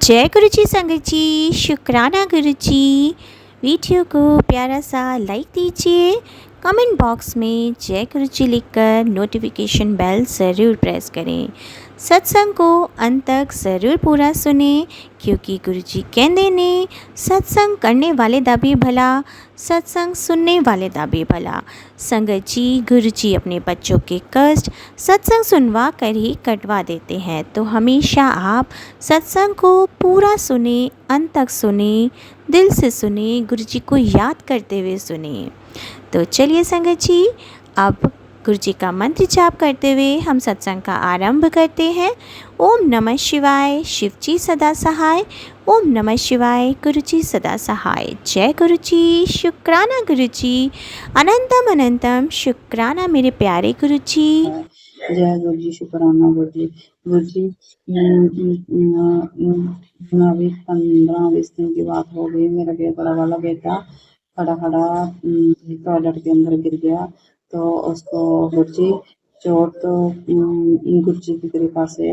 जय गुरु जी संगत जी, शुक्राना गुरु जी। वीडियो को प्यारा सा लाइक दीजिए, कमेंट बॉक्स में जय गुरु जी लिखकर नोटिफिकेशन बेल ज़रूर प्रेस करें। सत्संग को अंत तक ज़रूर पूरा सुने, क्योंकि गुरु जी कहते ने सत्संग करने वाले दा भी भला, सत्संग सुनने वाले दा भी भला। संगत जी, गुरु जी अपने बच्चों के कष्ट सत्संग सुनवा कर ही कटवा देते हैं, तो हमेशा आप सत्संग को पूरा सुने, अंत तक सुने, दिल से सुने, गुरु जी को याद करते हुए सुने। तो चलिए संगत जी, अब गुरु जी का मंत्र जाप करते हुए हम सत्संग का आरंभ करते हैं। ओम नमः शिवाय, शिव जी सदा सहाय। ओम नमः शिवाय, गुरु जी सदा सहाय। जय गुरु जी, शुक्राना गुरु जी, अनंतम अनंतम शुक्राना मेरे प्यारे गुरु जी। जय गुरु जी, शुक्राना गुरु जी। गुरु जी, अभी 15-20 दिन की बात हो गई। मेरा बड़ा वाला बेटा खड़ा खड़ा टॉयलेट के अंदर गिर गया, तो उसको गुरु जी चोट तो गुरु जी की कृपा से,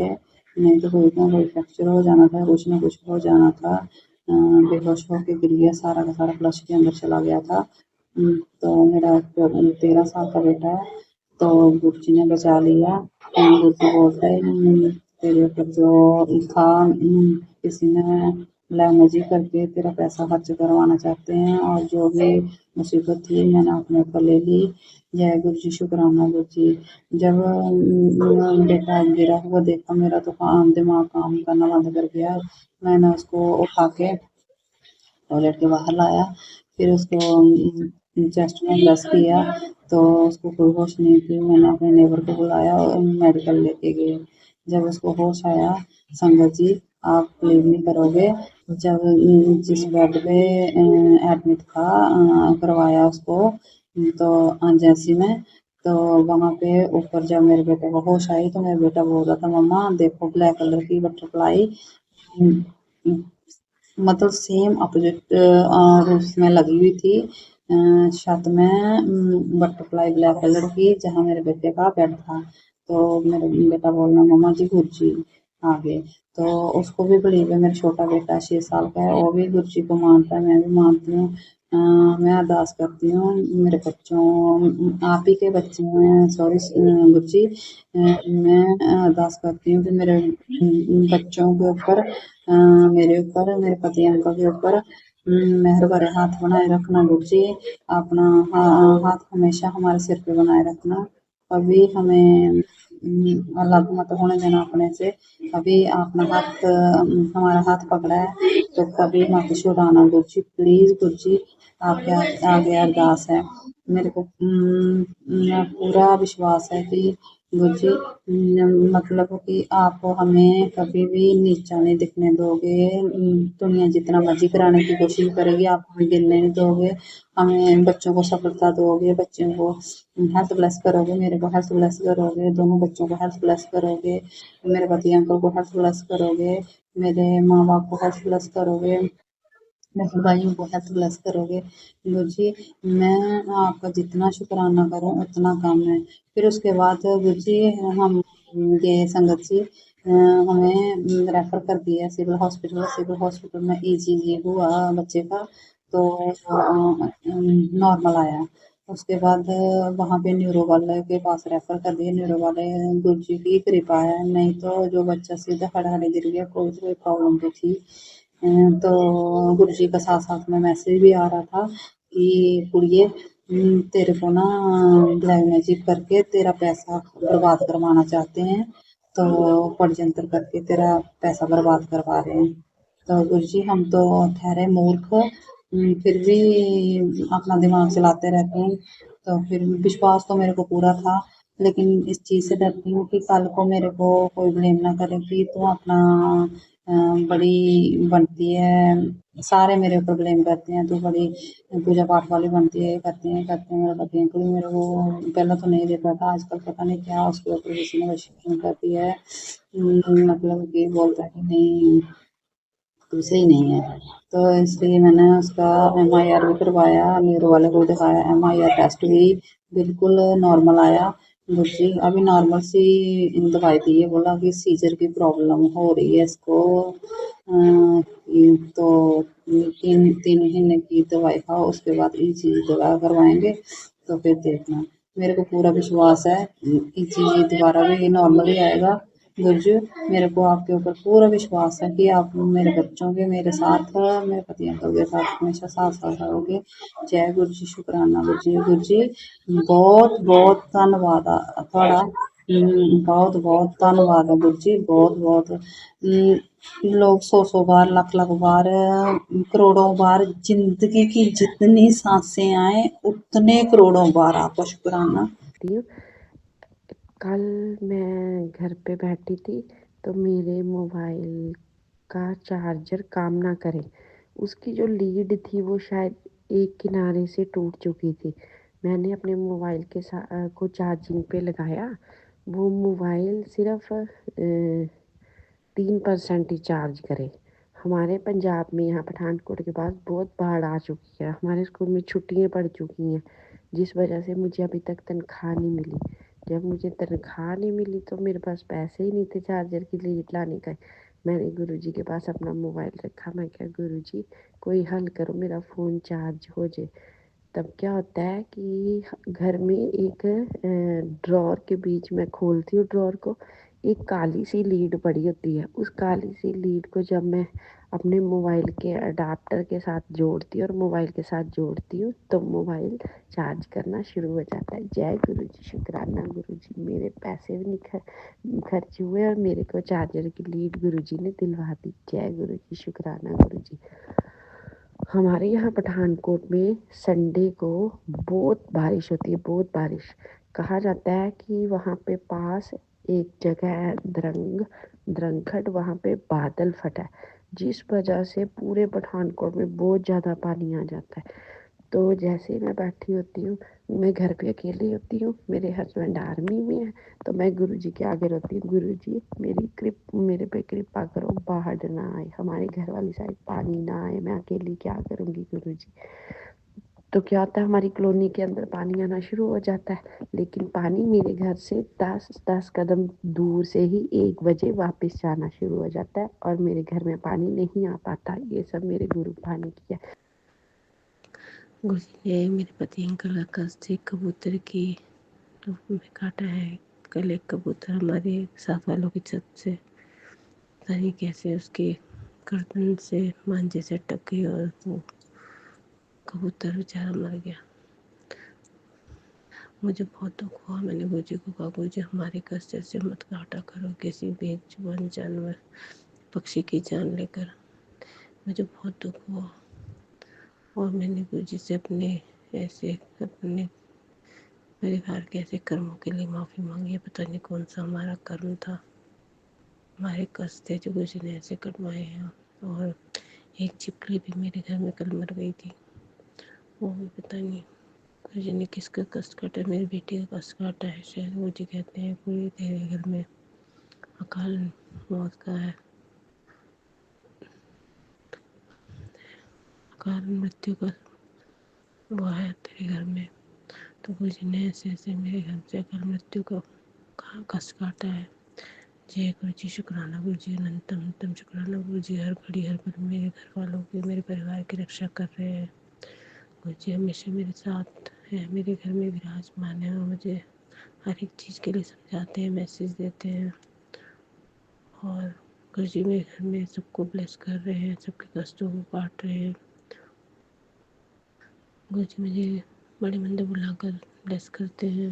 नहीं तो कोई ना कोई फ्रैक्चर हो जाना था, कुछ ना कुछ हो जाना था। बेहोश होके गिर गया, सारा का सारा फ्लश के अंदर चला गया था। तो मेरा 13 साल का बेटा है, तो गुरु जी ने बचा लिया। गुरु जी बोलते हैं तेरे ऊपर जो था, किसी ने लैंग्वेज करके तेरा पैसा खर्च करवाना चाहते हैं, और जो भी मुसीबत थी मैंने अपने ऊपर ले ली। जय गुरु जी, शुक्राना गुरु जी। जब बेटा गिरा हुआ देखा, मेरा तो दिमाग काम करना बंद कर गया। मैंने उसको उठा के टॉयलेट के बाहर लाया, फिर उसको चेस्ट में प्रेस किया, तो उसको कोई होश नहीं थी। मैंने अपने नेबर को बुलाया और मेडिकल लेके गए। जब उसको होश आया, संगत जी आप बिलीव नहीं करोगे, जब जिस बेड पे एडमिट था, करवाया उसको, तो जैसी में, तो वहाँ पे ऊपर जब मेरे बेटे को होश आई, तो मेरा बेटा बोल रहा था, मम्मा देखो ब्लैक कलर की बटरफ्लाई, मतलब सेम अपोजिट रूफ में लगी हुई थी, छत में, बटरफ्लाई ब्लैक कलर की, जहाँ मेरे बेटे का बेड था। तो मेरा बेटा बोलना, मम्मा जी गुरु जी आ गए। तो उसको भी बिलीव है, मेरा छोटा बेटा 6 साल का है, वो भी गुरु जी को मानता है, मैं भी मानती हूँ। मैं अरदास करती हूँ मेरे बच्चों, आप ही के बच्चे हैं, सॉरी गुरु जी, मैं अरदास करती हूँ कि मेरे बच्चों के ऊपर, मेरे ऊपर, मेरे पति अंकल के ऊपर मेहर भरे हाथ बनाए रखना गुरु जी। अपना हाथ हमेशा हमारे सिर पे बनाए रखना, कभी हमें अलग मत होने देना अपने से। अभी आपने हाथ, हमारा हाथ पकड़ा है, तो कभी मत छुड़ाना गुरु जी, प्लीज गुरु जी। आपके आगे अरदास है। मेरे को पूरा विश्वास है कि गुरु जी, मतलब कि आप हमें कभी भी नीचा नहीं दिखने दोगे। दुनिया जितना मर्जी कराने की कोशिश करेगी, आप हमें गिरने नहीं दोगे। हमें बच्चों को सफलता दोगे, बच्चों को हेल्थ ब्लेस करोगे, मेरे को हेल्थ ब्लेस करोगे, दोनों बच्चों को हेल्थ ब्लेस करोगे, मेरे पति अंकल को हेल्थ ब्लेस करोगे, मेरे माँ बाप को हेल्थ ब्लेस करोगे, मेरे भाइयों को हेल्थ ब्लेस करोगे गुरु जी। मैं आपका जितना शुक्राना करूं उतना कम है। फिर उसके बाद गुरु जी, हम ये संगत जी हमें रेफर कर दिया सिविल हॉस्पिटल। सिविल हॉस्पिटल में ECG हुआ बच्चे का, तो नॉर्मल आया। उसके बाद वहाँ पे न्यूरो वाले के पास रेफर कर दिया। न्यूरो वाले, गुरु जी की कृपा है, नहीं तो जो बच्चा सीधा खड़ा खड़े गिर गया, कोई तो कोई प्रॉब्लम तो थी। तो गुरु जी का साथ साथ में मैसेज भी आ रहा था कि कुड़िए, तेरे को ना ब्लैक मैजिक करके तेरा पैसा बर्बाद करवाना चाहते हैं, तो षड्यंत्र करके तेरा पैसा बर्बाद करवा रहे हैं। तो गुरु जी हम तो ठहरे मूर्ख, फिर भी अपना दिमाग चलाते रहते हैं। तो फिर विश्वास तो मेरे को पूरा था, लेकिन इस चीज़ से डरती हूँ कि कल को मेरे को कोई ब्लेम ना करे कि तू अपना बड़ी बनती है, सारे मेरे ऊपर ब्लेम करते हैं, तू बड़ी पूजा पाठ वाली बनती है, करते हैं मेरे पति अंकल मेरे को पहले तो नहीं देता था, आजकल पता नहीं क्या उसके ऊपर किसी ने वशीकरण कर दिया है। मतलब कि बोलता है कि नहीं तू सही नहीं है। तो इसलिए मैंने उसका MIR भी करवाया, न्यूरो वाले को दिखाया, MIR टेस्ट भी बिल्कुल नॉर्मल आया। गुरु जी अभी नॉर्मल सी दवाई दी है, बोला कि सीजर की प्रॉब्लम हो रही है इसको, 3 महीने की दवाई खाओ, उसके बाद ईसीजी दोबारा करवाएँगे, तो फिर देखना। मेरे को पूरा विश्वास है ईसीजी दोबारा भी नॉर्मल ही आएगा। गुरजू, मेरे को आपके ऊपर पूरा विश्वास है कि आप मेरे बच्चों के मेरे साथ, मेरे पति अंकल के साथ हमेशा साथ-साथ रहोगे। जय गुरु जी, शुकराना गुरु जी, बहुत-बहुत धन्नवाद थुआढ़ा। बहुत-बहुत धन्नवाद है गुरु जी, बहुत-बहुत। लोग 100-100 बार, लाख-लाख बार, करोड़ों बार ज़िंदगी की जितनी साँसें आएँ, उतने करोड़ों बार आपका शुकराना। कल मैं घर पे बैठी थी तो मेरे मोबाइल का चार्जर काम ना करे। उसकी जो लीड थी वो शायद एक किनारे से टूट चुकी थी। मैंने अपने मोबाइल के को चार्जिंग पे लगाया। वो मोबाइल सिर्फ 3% ही चार्ज करे। हमारे पंजाब में यहाँ पठानकोट के पास बहुत बाढ़ आ चुकी है। हमारे स्कूल में छुट्टियाँ पड़ चुकी हैं, जिस वजह से मुझे अभी तक तनख्वाह नहीं मिली। जब मुझे तनख्वाह नहीं मिली तो मेरे पास पैसे ही नहीं थे चार्जर की लीड लाने का। मैंने गुरुजी के पास अपना मोबाइल रखा। मैं क्या, गुरुजी कोई हल करो, मेरा फ़ोन चार्ज हो जाए। तब क्या होता है कि घर में एक ड्रॉर के बीच में खोलती हूँ ड्रॉर को, एक काली सी लीड पड़ी होती है। उस काली सी लीड को जब मैं अपने मोबाइल के अडाप्टर के साथ जोड़ती हूँ और मोबाइल के साथ जोड़ती हूँ तो मोबाइल चार्ज करना शुरू हो जाता है। जय गुरु जी, शुक्राना गुरु जी, मेरे पैसे भी नहीं खर्च हुए और मेरे को चार्जर की लीड गुरु जी ने दिलवा दी। जय गुरु जी, शुक्राना गुरु जी। हमारे यहाँ पठानकोट में संडे को बहुत बारिश होती है, बहुत बारिश। कहा जाता है कि वहाँ पे पास एक जगह है द्रंखट, वहाँ पे बादल फटा है, जिस वजह से पूरे पठानकोट में बहुत ज़्यादा पानी आ जाता है। तो जैसे ही मैं बैठी होती हूँ, मैं घर पे अकेली होती हूँ, मेरे हस्बैंड आर्मी में है, तो मैं गुरुजी के आगे रोती हूँ, गुरुजी मेरे पे कृपा करो, बाढ़ ना आए, हमारे घर वाली साइड पानी ना आए, मैं अकेली क्या करूँगी गुरुजी। तो क्या होता है, हमारी कॉलोनी के अंदर पानी आना शुरू हो जाता है, लेकिन पानी मेरे घर से 10 कदम दूर से ही 1 बजे वापस जाना शुरू हो जाता है और मेरे घर में पानी नहीं आ पाता। ये सब मेरे गुरु ने किया। गुरुजी ने मेरे पति अंकल का से कबूतर की रूप में काटा है। कल एक कबूतर हमारे साथ वालों की छत से पता नहीं कैसे उसके गर्दन से मांझे से अटक गई और वो कबूतर बेचारा मर गया। मुझे बहुत दुख हुआ। मैंने गुरुजी को कहा, गुरुजी हमारे कष्ट से मत काटा करो किसी बेजुबान जानवर पक्षी की जान लेकर। मुझे बहुत दुख हुआ और मैंने गुरुजी से अपने परिवार के ऐसे कर्मों के लिए माफ़ी मांगी है। पता नहीं कौन सा हमारा कर्म था, हमारे कष्ट थे जो गुरुजी ने ऐसे कटवाए हैं। और एक छिपकली भी मेरे घर में कल मर गई थी, वो भी पता नहीं गुरुजी ने किसका कष्ट काटा। मेरी बेटी का कष्ट काटा है शायद। गुरुजी कहते हैं पूरी तेरे घर में अकाल मौत का है, अकाल मृत्यु का वो है तेरे घर में। तो गुरुजी ने ऐसे ऐसे मेरे घर से अकाल मृत्यु का कष्ट काटा है। जय गुरु जी, शुक्राना गुरु जी, अनंतम अनंतम शुक्राना गुरु जी। हर घड़ी हर पल मेरे घर वालों की, मेरे परिवार की रक्षा कर रहे हैं। गुरु जी हमेशा मेरे साथ है, मेरे घर में विराजमान है और मुझे हर एक चीज़ के लिए समझाते हैं, मैसेज देते हैं। और गुरु जी मेरे घर में सबको ब्लेस कर रहे हैं, सबके कष्टों को काट रहे हैं। गुरु जी मुझे बड़े मंदिर बुलाकर ब्लेस करते हैं।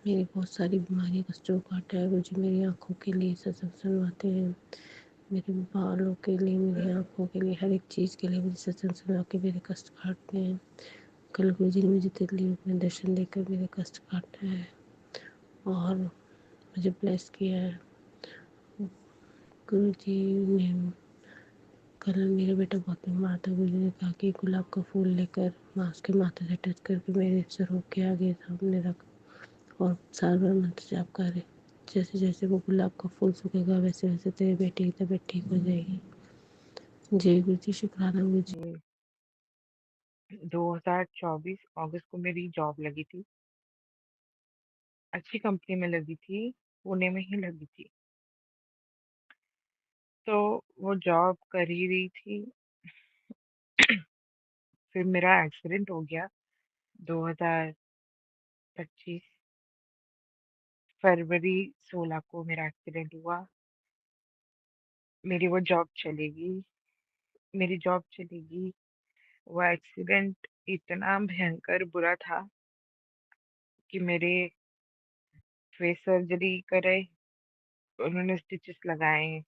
मेरी बहुत सारी बीमारी कष्टों को काटा है। गुरु जी मेरी आँखों के लिए सत्संग सुनवाते हैं, मेरे बालों के लिए, मेरी आँखों के लिए, हर एक चीज़ के लिए मुझे सत्संग सुना के मेरे कष्ट काटते हैं। कल गुरु जी ने मुझे दिल्ली में दर्शन देकर मेरे कष्ट काटा है और मुझे ब्लेस किया है। गुरु जी ने कल मेरा बेटा बहुत बीमार था। गुरु जी ने कहा कि गुलाब का फूल लेकर माँ उसके माथे से टच करके मेरे सर के आगे सामने रख और साल भर मंत्र जाप करे। जैसे जैसे वो गुलाब का फूल सूखेगा वैसे वैसे तेरे बेटे की तबीयत ठीक हो जाएगी। जय गुरु जी, शुक्राना गुरु जी। 2024 अगस्त को मेरी जॉब लगी थी, अच्छी कंपनी में लगी थी, पुणे में ही लगी थी। तो वो जॉब कर ही रही थी, फिर मेरा एक्सीडेंट हो गया 2025 फरवरी 16 को मेरा एक्सीडेंट हुआ। मेरी वो जॉब चलेगी, मेरी जॉब चलेगी। वो एक्सीडेंट इतना भयंकर बुरा था कि मेरे फेस सर्जरी करे, उन्होंने स्टिचेस लगाए।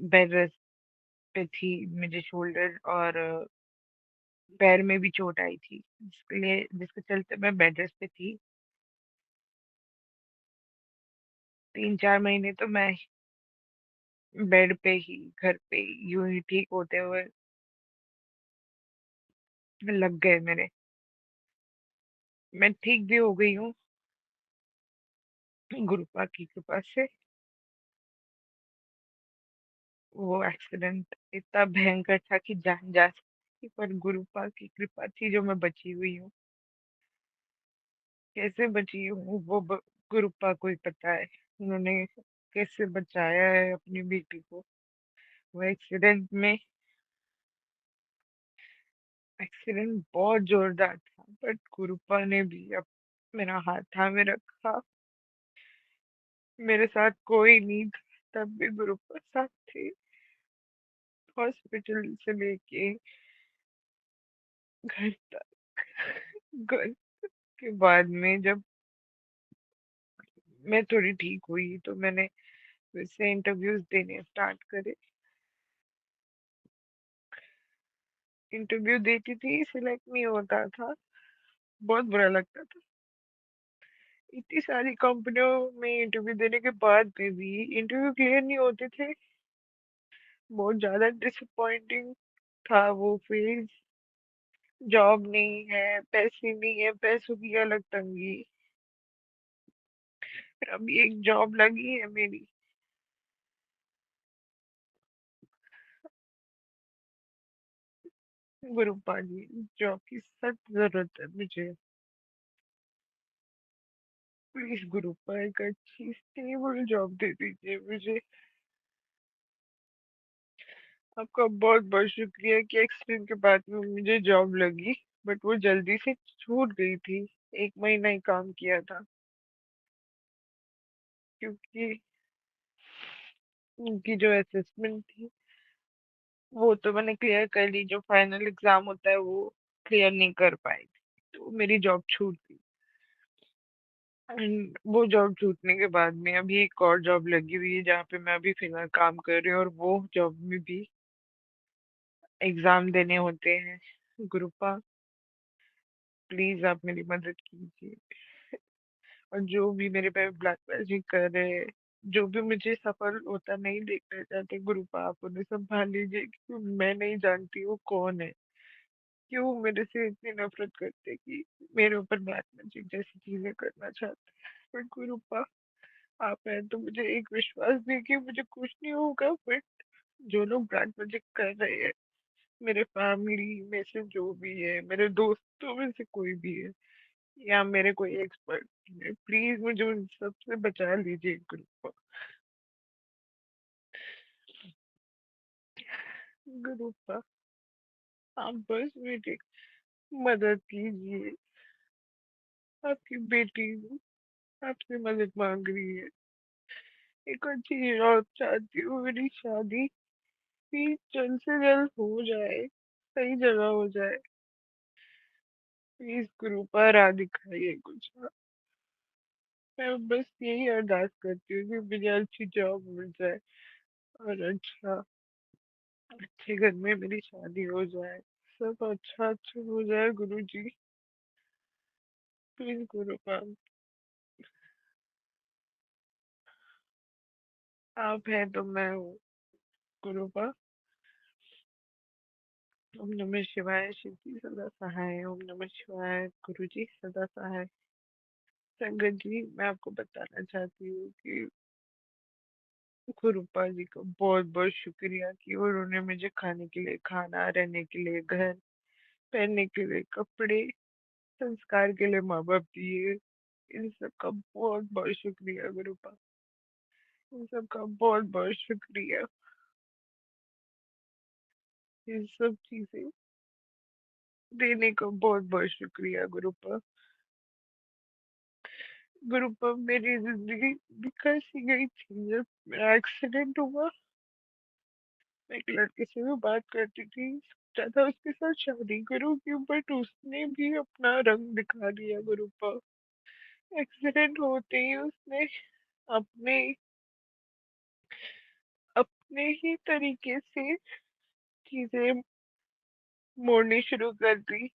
बेड रेस्ट पे थी, मुझे शोल्डर और पैर में भी चोट आई थी, जिसके चलते मैं बेड रेस्ट पे थी। 3-4 महीने तो मैं बेड पे ही, घर पे ही, यूं ही ठीक होते हुए लग गए मेरे। मैं ठीक भी हो गई हूँ गुरुपा की कृपा से। वो एक्सीडेंट इतना भयंकर था कि जान जा सकती, पर गुरुपा की कृपा थी जो मैं बची हुई हूँ। कैसे बची हूँ वो गुरुपा को ही पता है। उन्होंने कैसे बचाया है अपनी बेटी को। वो एक्सीडेंट बहुत जोरदार था, बट गुरुपा ने भी अब मेरा हाथ थामे रखा। मेरे साथ कोई नहीं था, तब भी गुरुपा साथ थे। हॉस्पिटल से लेके घर तक। घर के बाद में जब मैं थोड़ी ठीक हुई तो मैंने फिर से इंटरव्यूज देने स्टार्ट करे। इंटरव्यू देती थी, सिलेक्ट नहीं होता था। बहुत बुरा लगता था। इतनी सारी कंपनियों में इंटरव्यू देने के बाद में भी इंटरव्यू क्लियर नहीं होते थे। बहुत ज्यादा डिसअपॉइंटिंग था वो फेज। जॉब नहीं है, पैसे नहीं है, पैसों की अलग तंगी। फिर अभी एक जॉब लगी है मेरी। गुरुपा जी, जॉब की सख्त जरूरत है मुझे। प्लीज गुरुपा एक अच्छी स्टेबल जॉब दे दीजिए मुझे। आपका बहुत बहुत शुक्रिया कि एक्सीडेंट के बाद में मुझे जॉब लगी, बट वो जल्दी से छूट गई थी। 1 महीना ही काम किया था, क्योंकि उनकी जो असेसमेंट थी वो तो मैंने क्लियर कर ली, जो फाइनल एग्जाम होता है वो क्लियर नहीं कर पाई थी, तो मेरी जॉब छूट गई। एंड वो जॉब छूटने के बाद में अभी एक और जॉब लगी हुई है जहाँ पे मैं अभी फिलहाल काम कर रही हूँ, और वो जॉब में भी एग्जाम देने होते हैं। गुरुपा, प्लीज आप मेरी मदद कीजिए। और जो भी मेरे पे ब्लैक मैजिक कर रहे हैं, जो भी मुझे सफल होता नहीं देखना चाहते, गुरुपा आप उन्हें संभाल लीजिए, क्योंकि मैं नहीं जानती वो कौन है, क्यों मेरे से इतनी नफरत करते कि मेरे ऊपर ब्लैक मैजिक जैसी चीजें करना चाहते। पर गुरुपा, आप हैं तो मुझे एक विश्वास देखिए, मुझे कुछ नहीं होगा। बट जो लोग ब्लैक मैजिक कर रहे हैं, मेरे फैमिली में से जो भी है, मेरे दोस्तों में से कोई भी है, या मेरे कोई एक्सपर्ट है, प्लीज मुझे उन सबसे बचा लीजिए गुरुपा। गुरुपा, आप बस मेरी मदद कीजिए। आपकी बेटी आपसे मदद मांग रही है। एक अच्छी जॉब चाहती हूँ, मेरी शादी भी जल्द से जल्द हो जाए, सही जगह हो जाए। प्लीज गुरुपा राह दिखाइए कुछ। मैं बस यही अरदास करती हूँ कि मुझे अच्छी जॉब मिल जाए, और अच्छे घर में मेरी शादी हो जाए, सब अच्छा अच्छा हो जाए। गुरु जी, प्लीज गुरुपा, आप हैं तो मैं हूँ। गुरुपा, ओम नमः शिवाय, शिव जी सदा सहाय। ओम नमः शिवाय, गुरु जी सदा सहाय। संगत जी, मैं आपको बताना चाहती हूँ कि गुरुपा जी का बहुत बहुत शुक्रिया कि उन्होंने मुझे खाने के लिए खाना, रहने के लिए घर, पहनने के लिए कपड़े, संस्कार के लिए माँ बाप दिए। इन सब का बहुत बहुत शुक्रिया गुरुपा। इन सब का बहुत बहुत शुक्रिया। ये सब चीजें देने का बहुत-बहुत शुक्रिया गुरुपा। गुरुपा मेरी ज़िंदगी भी कैसी गई थी जब मेरा एक्सीडेंट हुआ। मैं एक लड़के से भी बात करती थी, सोचा था उसके साथ शादी करूँगी बट उसने भी अपना रंग दिखा दिया गुरुपा। एक्सीडेंट होते ही उसने अपने अपने ही तरीके से चीज़ें मोड़नी शुरू कर दी।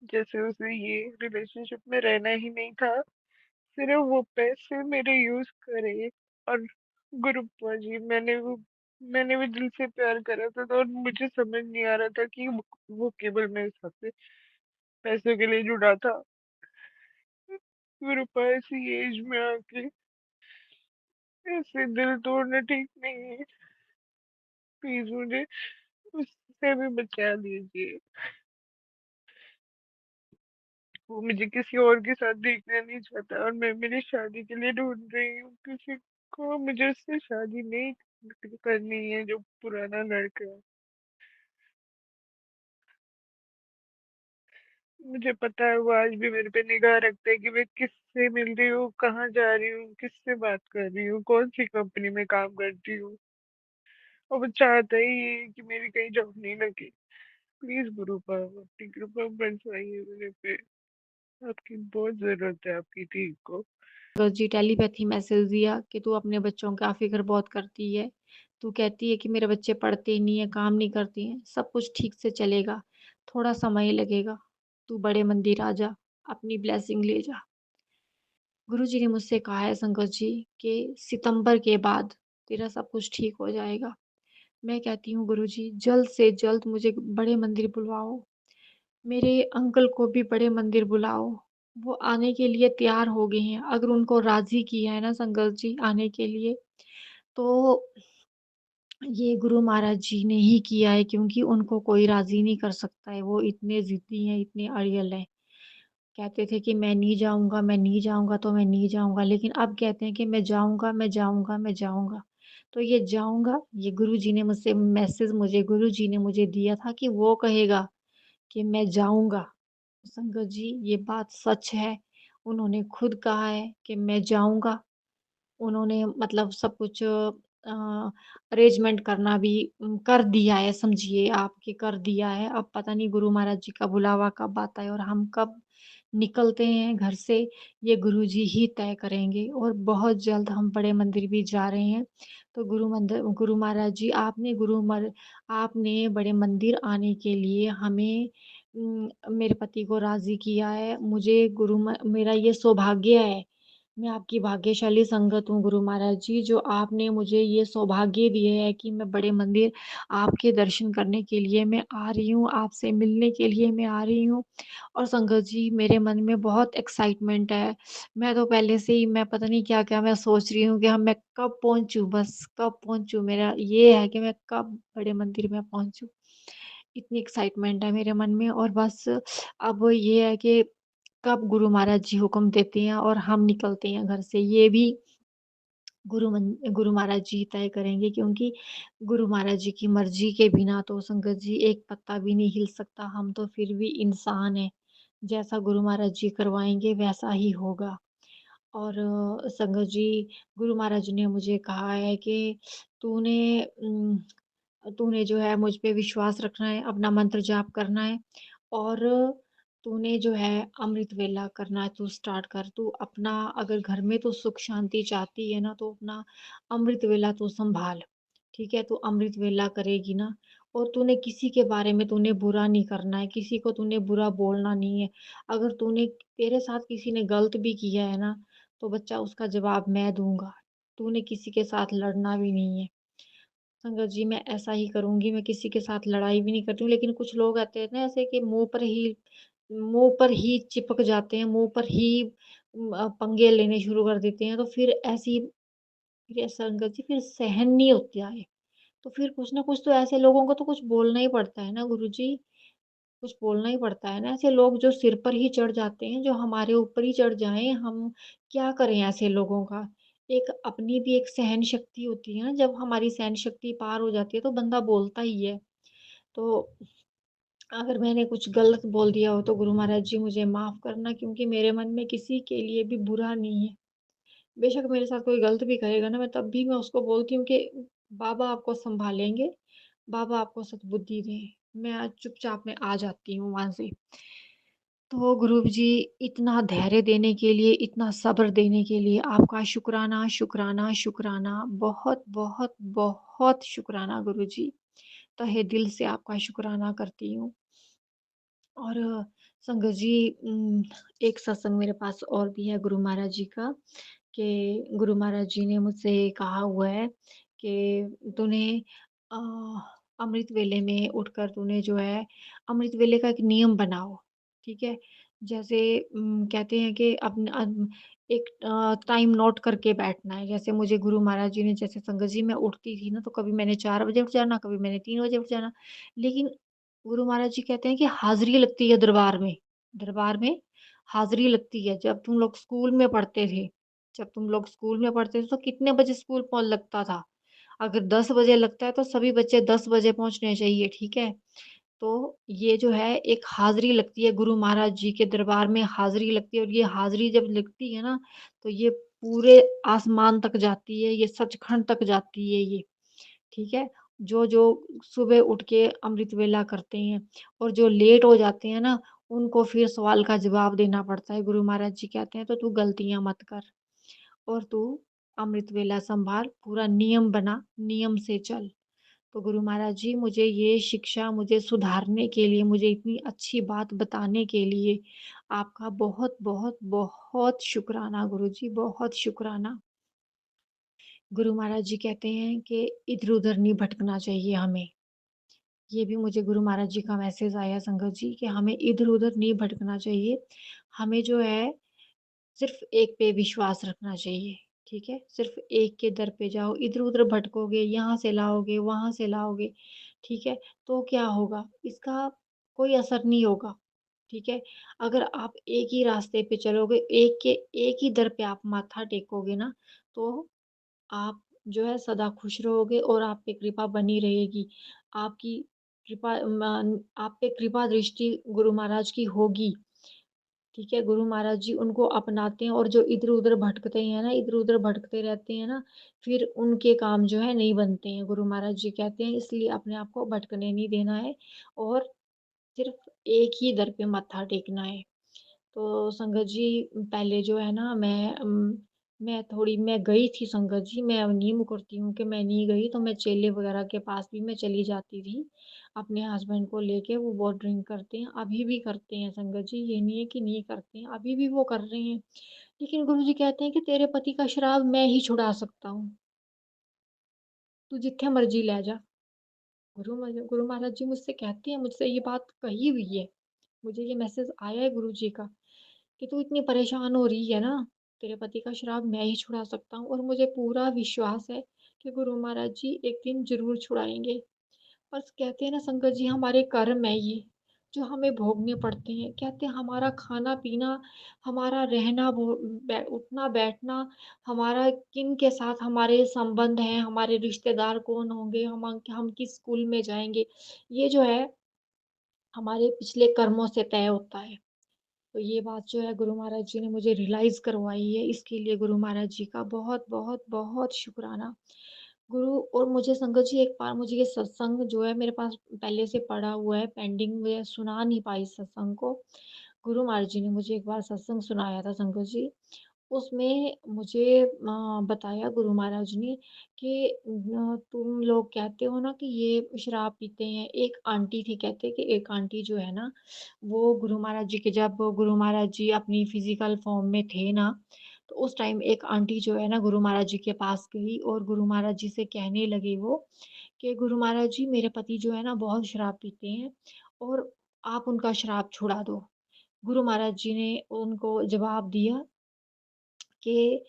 जैसे उसे ये रिलेशनशिप में रहना ही नहीं था, सिर्फ वो पैसे मेरे यूज करे। और गुरुप्पा जी मैंने भी दिल से प्यार करा था, तो और मुझे समझ नहीं आ रहा था कि वो केवल मेरे साथ से पैसों के लिए जुड़ा था। गुरुप्पा ऐसी एज में आके ऐसे दिल तोड़ना ठीक नहीं है। प्लीज मुझे उससे भी बचा लीजिए। वो मुझे किसी और के साथ देखना नहीं चाहता और मैं मेरी शादी के लिए ढूंढ रही हूँ किसी को। मुझे उससे शादी नहीं करनी है जो पुराना लड़का है। मुझे पता है वो आज भी मेरे पे निगाह रखता है कि मैं किससे मिल रही हूँ, कहाँ जा रही हूँ, किससे बात कर रही हूँ, कौन सी कंपनी में काम करती हूँ। और वो चाहता ही है कि मेरी कहीं जॉब नहीं लगे। प्लीज गुरु पाप अपनी कृपा बरसाइए मेरे पे। आपकी बहुत जरूरत है आपकी ठीक को। जी टेलीपैथी मैसेज दिया कि तू अपने बच्चों का फ़िक्र बहुत करती है। तू कहती है कि मेरे बच्चे पढ़ते ही नहीं है, काम नहीं करते हैं, सब कुछ ठीक से चलेगा, थोड़ा समय लगेगा। तू बड़े मंदिर आ जा, अपनी ब्लेसिंग ले जा। गुरुजी ने मुझसे कहा है संगत जी कि सितंबर के बाद तेरा सब कुछ ठीक हो जाएगा। मैं कहती हूँ गुरुजी जल्द से जल्द मुझे बड़े मंदिर बुलवाओ। मेरे अंकल को भी बड़े मंदिर बुलाओ। वो आने के लिए तैयार हो गए हैं। अगर उनको राज़ी किया है ना संगत जी आने के लिए, तो ये गुरु महाराज जी ने ही किया है क्योंकि उनको कोई राज़ी नहीं कर सकता है। वो इतने ज़िद्दी हैं, इतने अड़ियल हैं। कहते थे कि मैं नहीं जाऊँगा, मैं नहीं जाऊँगा तो मैं नहीं जाऊँगा, लेकिन अब कहते हैं कि मैं जाऊँगा, मैं जाऊँगा, मैं जाऊँगा। तो ये जाऊँगा, ये गुरुजी ने मुझसे मैसेज मुझे गुरुजी ने मुझे दिया था कि वो कहेगा कि मैं जाऊँगा। संगत जी ये बात सच है। उन्होंने खुद कहा है कि मैं जाऊँगा। उन्होंने मतलब सब कुछ अरेंजमेंट करना भी कर दिया है समझिए आप कि कर दिया है। अब पता नहीं गुरु महाराज जी का बुलावा कब आता है और हम कब निकलते हैं घर से, ये गुरुजी ही तय करेंगे और बहुत जल्द हम बड़े मंदिर भी जा रहे हैं। तो गुरु महाराज जी आपने बड़े मंदिर आने के लिए हमें मेरे पति को राज़ी किया है। मुझे मेरा ये सौभाग्य है। मैं आपकी भाग्यशाली संगत हूँ गुरु महाराज जी, जो आपने मुझे ये सौभाग्य दिए है कि मैं बड़े मंदिर आपके दर्शन करने के लिए मैं आ रही हूँ, आपसे मिलने के लिए मैं आ रही हूँ। और संगत जी मेरे मन में बहुत एक्साइटमेंट है। मैं तो पहले से ही मैं पता नहीं क्या-क्या मैं सोच रही हूँ कि मैं कब पहुँचूँ बस, कब पहुँचूँ? मेरा ये है कि मैं कब बड़े मंदिर में पहुँचूँ? इतनी एक्साइटमेंट है मेरे मन में और बस अब ये है कि कब गुरु महाराज जी हुक्म देते हैं और हम निकलते हैं घर से, ये भी गुरु महाराज जी तय करेंगे क्योंकि गुरु महाराज जी की मर्ज़ी के बिना तो संगत जी एक पत्ता भी नहीं हिल सकता, हम तो फिर भी इंसान हैं। जैसा गुरु महाराज जी करवाएँगे वैसा ही होगा। और संगत जी गुरु महाराज ने मुझे कहा है कि तूने तूने जो है मुझ पे विश्वास रखना है, अपना मंत्र जाप करना है और तूने जो है अमृत वेला करना तू स्टार्ट कर। तू अपना अगर घर में तो सुख शांति चाहती है ना तो अपना अमृत वेला तू सँभाल, ठीक है? तू अमृत वेला करेगी ना और तूने किसी के बारे में तूने बुरा नहीं करना है, किसी को तूने बुरा बोलना नहीं है। अगर तेरे साथ किसी ने गलत भी किया है ना, तो बच्चा उसका जवाब मैं दूँगा। तूने किसी के साथ लड़ना भी नहीं है। संगत जी मैं ऐसा ही करूँगी, मैं किसी के साथ लड़ाई भी नहीं करती हूँ, लेकिन कुछ लोग रहते हैं ना ऐसे कि मुँह पर ही चिपक जाते हैं, मुँह पर ही पंगे लेने शुरू कर देते हैं, तो फिर संगत जी फिर सहन नहीं होता है। तो फिर कुछ ना कुछ तो ऐसे लोगों को तो कुछ बोलना ही पड़ता है ना गुरुजी, कुछ बोलना ही पड़ता है ना, ऐसे लोग जो सिर पर ही चढ़ जाते हैं, जो हमारे ऊपर ही चढ़ जाएँ, हम क्या करें ऐसे लोगों का? एक अपनी भी एक सहन शक्ति होती है ना, जब हमारी सहन शक्ति पार हो जाती है, तो बंदा बोलता ही है। तो अगर मैंने कुछ गलत बोल दिया हो तो गुरु महाराज जी मुझे माफ़ करना, क्योंकि मेरे मन में किसी के लिए भी बुरा नहीं है। बेशक मेरे साथ कोई गलत भी करेगा ना, मैं तब भी मैं उसको बोलती हूँ कि बाबा आपको सँभालेंगे, बाबा आपको सद्बुद्धि दें। मैं आज चुपचाप मैं आ जाती हूँ वहाँ से। तो गुरुजी, इतना धैर्य देने के लिए, इतना सब्र देने के लिए आपका शुक्राना, शुक्राना, शुक्राना। बहुत, बहुत, बहुत शुक्राना गुरुजी। तहे दिल से आपका शुक्राना करती हूँ। और संगत जी, एक सत्संग मेरे पास और भी है गुरु महाराज जी का, कि गुरु महाराज जी ने मुझसे कहा हुआ है कि तूने अ, अमृत वेले में उठकर तूने जो है अमृत वेले का एक नियम बनाओ, ठीक है? जैसे कहते हैं कि एक टाइम नोट करके बैठना है। जैसे मुझे गुरु महाराज जी ने, जैसे संगत जी मैं उठती थी ना, तो कभी मैंने 4 बजे उठ जाना, कभी मैंने 3 बजे उठ जाना। लेकिन गुरु महाराज जी कहते हैं कि हाज़िरी लगती है दरबार में, दरबार में हाज़िरी लगती है। जब तुम लोग स्कूल में पढ़ते थे तो कितने बजे स्कूल लगता था? अगर 10 बजे लगता है तो सभी बच्चे 10 बजे पहुँचने चाहिए, ठीक है? तो ये जो है एक हाज़िरी लगती है, गुरु महाराज जी के दरबार में हाज़िरी लगती है, और ये हाज़िरी जब लगती है ना, तो ये पूरे आसमान तक जाती है, ये सचखंड तक जाती है ये। ठीक है? जो सुबह उठ के अमृत वेला करते हैं और जो लेट हो जाते हैं ना, उनको फिर सवाल का जवाब देना पड़ता है। गुरु महाराज जी कहते हैं, तो तू गलतियाँ मत कर और तू अमृत वेला सँभाल, पूरा नियम बना, नियम से चल। तो गुरु महाराज जी, मुझे ये शिक्षा मुझे सुधारने के लिए, मुझे इतनी अच्छी बात बताने के लिए आपका बहुत, बहुत, बहुत शुकराना गुरुजी, बहुत शुकराना। गुरु महाराज जी कहते हैं कि इधर-उधर नहीं भटकना चाहिए हमें। ये भी मुझे गुरु महाराज जी का मैसेज आया संगत जी, कि हमें इधर-उधर नहीं भटकना चाहिए। हमें जो है सिर्फ़ एक पे विश्वास रखना चाहिए, ठीक है? सिर्फ़ एक के दर पे जाओ, इधर-उधर भटकोगे, यहाँ से लाओगे, वहाँ से लाओगे, ठीक है? तो क्या होगा? इसका कोई असर नहीं होगा, ठीक है? अगर आप एक ही रास्ते पे चलोगे, एक ही दर पे आप माथा टेकोगे ना, तो आप जो है सदा खुश रहोगे और आप पे कृपा बनी रहेगी। आपकी आप पे कृपा दृष्टि गुरु महाराज की होगी, ठीक है? गुरु महाराज जी उनको अपनाते हैं, और जो इधर-उधर भटकते हैं ना, इधर-उधर भटकते रहते हैं ना, फिर उनके काम जो है नहीं बनते हैं। गुरु महाराज जी कहते हैं, इसलिए अपने आप को भटकने नहीं देना है और सिर्फ़ एक ही दर पे मत्था टेकना है। तो संगत जी, पहले जो है ना, मैं गई थी संगत जी, मैं अब नहीं मुकरती हूँ कि मैं नहीं गई, तो मैं चेले वगैरह के पास भी मैं चली जाती थी, अपने हस्बैंड को लेके। वो बहुत ड्रिंक करते हैं, अभी भी करते हैं संगत जी, ये नहीं है कि नहीं करते हैं, अभी भी वो कर रहे हैं। लेकिन गुरुजी कहते हैं कि तेरे पति का श्राप मैं ही छुड़ा सकता हूँ, तू जित्थे मर्ज़ी ले जा। गुरु महाराज जी मुझसे कहते हैं, मुझसे ये बात कही हुई है। मुझे ये मैसेज आया है गुरुजी का, कि तू इतनी परेशान हो रही है ना, तेरे पति का श्राप मैं ही छुड़ा सकता हूँ, और मुझे पूरा विश्वास है कि गुरु महाराज जी एक दिन ज़रूर छुड़ाएँगे। बस कहते हैं ना संगत जी, हमारे कर्म है ये, जो हमें भोगने पड़ते हैं। कहते हैं हमारा खाना-पीना, हमारा रहना, उठना-बैठना, हमारा किन के साथ हमारे संबंध हैं, हमारे रिश्तेदार कौन होंगे, हम किस स्कूल में जाएँगे, ये जो है हमारे पिछले कर्मों से तय होता है। तो ये बात जो है गुरु महाराज जी ने मुझे रियलाइज़ करवाई है, इसके लिए गुरु महाराज जी का बहुत, बहुत, बहुत शुकराना। गुरु, और मुझे संगत जी, एक बार मुझे ये सत्संग जो है मेरे पास पहले से पड़ा हुआ है पेंडिंग में, सुना नहीं पाई सत्संग को। गुरु महाराज जी ने मुझे एक बार सत्संग सुनाया था संगत जी। उसमें मुझे बताया गुरु महाराज ने कि तुम लोग कहते हो ना कि ये शराब पीते हैं। एक आंटी थी, कहते कि एक आंटी जो है ना, वो गुरु महाराज जी के, जब गुरु महाराज जी अपनी फिज़िकल फ़ॉर्म में थे ना, तो उस टाइम एक आंटी जो है ना गुरु महाराज जी के पास गई और गुरु महाराज जी से कहने लगी वो, कि गुरु महाराज जी, मेरे पति जो है ना बहुत शराब पीते हैं और आप उनका श्राप छुड़ा दो। गुरु महाराज जी ने उनको जवाब दिया कि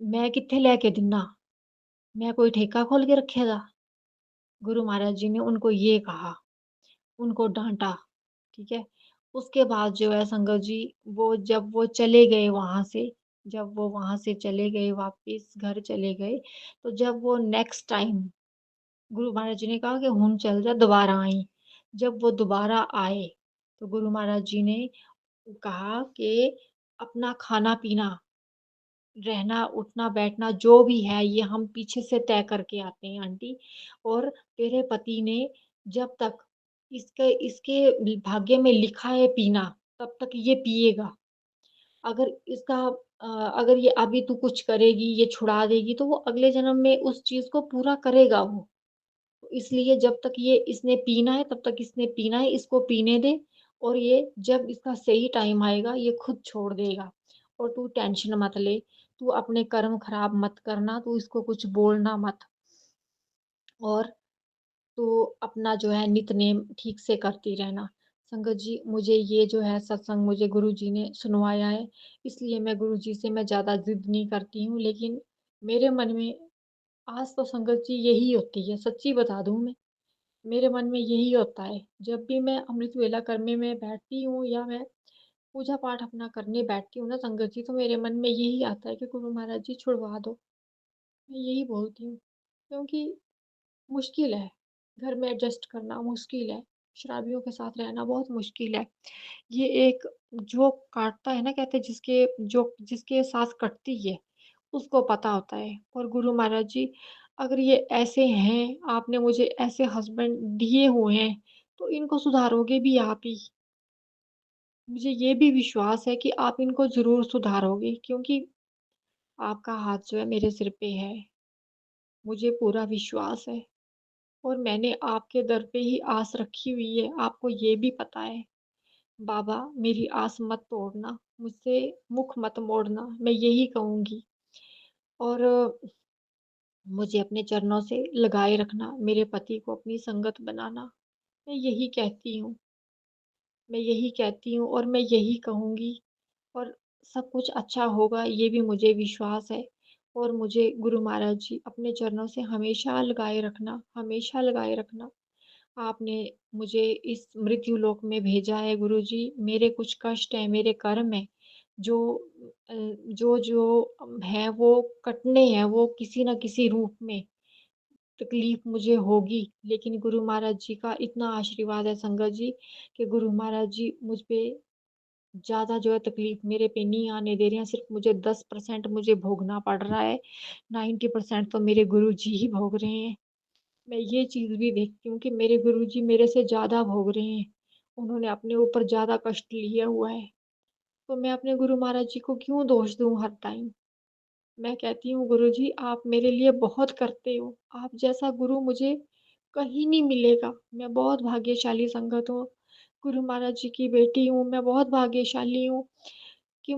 मैं कित्थे लेके दिन्ना, मैं कोई ठेका खोल के रखे दा? गुरु महाराज जी ने उनको ये कहा, उनको डाँटा, ठीक है? उसके बाद जो है संगत जी, जब वो चले गए वहाँ से, जब वो वहाँ से चले गए, वापिस घर चले गए, तो जब वो नेक्स्ट टाइम गुरु महाराज जी ने कहा कि हुन चल जा, दोबारा आई। जब वो दोबारा आए, तो गुरु महाराज जी ने कहा कि अपना खाना-पीना, रहना, उठना, बैठना जो भी है ये हम पीछे से तय करके आते हैं आंटी, और तेरे पति ने जब तक इसके इसके भाग्य में लिखा है पीना, तब तक ये पिएगा। अगर इसका अगर ये अभी तू कुछ करेगी, ये छुड़ा देगी, तो वो अगले जन्म में उस चीज़ को पूरा करेगा वो। इसलिए जब तक ये इसने पीना है, तब तक इसने पीना है, इसको पीने दे, और ये जब इसका सही टाइम आएगा, ये खुद छोड़ देगा। और तू टेंशन मत ले, तू अपने कर्म खराब मत करना, तू इसको कुछ बोलना मत, और तू अपना जो है नित्य-नेम ठीक से करती रहना। संगत जी, मुझे ये जो है सत्संग मुझे गुरुजी ने सुनवाया है, इसलिए मैं गुरुजी से मैं ज़्यादा ज़िद नहीं करती हूँ, लेकिन मेरे मन में आज तो संगत जी यही होती है, सच्ची बता दूँ मैं। मेरे मन में यही होता है, जब भी मैं अमृत वेला करने में बैठती हूँ या मैं पूजा पाठ अपना करने बैठती हूँ ना संगत जी, तो मेरे मन में यही आता है कि गुरु महाराज जी छुड़वा दो। मैं यही बोलती हूँ, क्योंकि मुश्किल है, घर में एडजस्ट करना मुश्किल है, शराबियों के साथ रहना बहुत मुश्किल है। ये एक जो काटता है ना, कहते हैं जिसके साथ कटती है, उसको पता होता है। और गुरु महाराज जी, अगर ये ऐसे हैं, आपने मुझे ऐसे हस्बैंड दिए हुए हैं, तो इनको सुधारोगे भी आप ही। मुझे ये भी विश्वास है कि आप इनको ज़रूर सुधारोगे, क्योंकि आपका हाथ जो है मेरे सिर पे है। मुझे पूरा विश्वास है, और मैंने आपके दर पे ही आस रखी हुई है, आपको ये भी पता है। बाबा, मेरी आस मत तोड़ना, मुझसे मुख मत मोड़ना, मैं यही कहूँगी। और मुझे अपने चरणों से लगाए रखना, मेरे पति को अपनी संगत बनाना। मैं यही कहती हूँ, मैं यही कहती हूँ, और मैं यही कहूँगी, और सब कुछ अच्छा होगा, ये भी मुझे विश्वास है। और मुझे गुरु महाराज जी अपने चरणों से हमेशा लगाए रखना। आपने मुझे इस मृत्यु लोक में भेजा है गुरुजी, मेरे कुछ कष्ट हैं, मेरे कर्म हैं, जो जो हैं वो कटने हैं, वो किसी न किसी रूप में तकलीफ मुझे होगी, लेकिन गुरु महाराज जी का इतना आशीर्वाद है संगत जी, कि गुरु महाराज जी मुझ पे ज़्यादा जो है तकलीफ मेरे पे नहीं आने दे रहे हैं, सिर्फ़ मुझे 10% मुझे भोगना पड़ रहा है, 90% तो मेरे गुरुजी ही भोग रहे हैं। मैं ये चीज़ भी देखती हूँ कि मेरे गुरुजी मेरे से ज़्यादा भोग रहे हैं। उन्होंने अपने ऊपर ज़्यादा कष्ट लिया हुआ है। तो मैं अपने गुरु महाराज जी को क्यों दोष दूँ हर टाइम? मैं कहती हूँ गुरुजी, आप मेरे लिए बहुत करते हो। आप जैसा गुरु मुझे कहीं नहीं मिलेगा। मैं बहुत भाग्यशाली संगत हूँ। गुरु महाराज जी की बेटी हूँ, मैं बहुत भाग्यशाली हूँ कि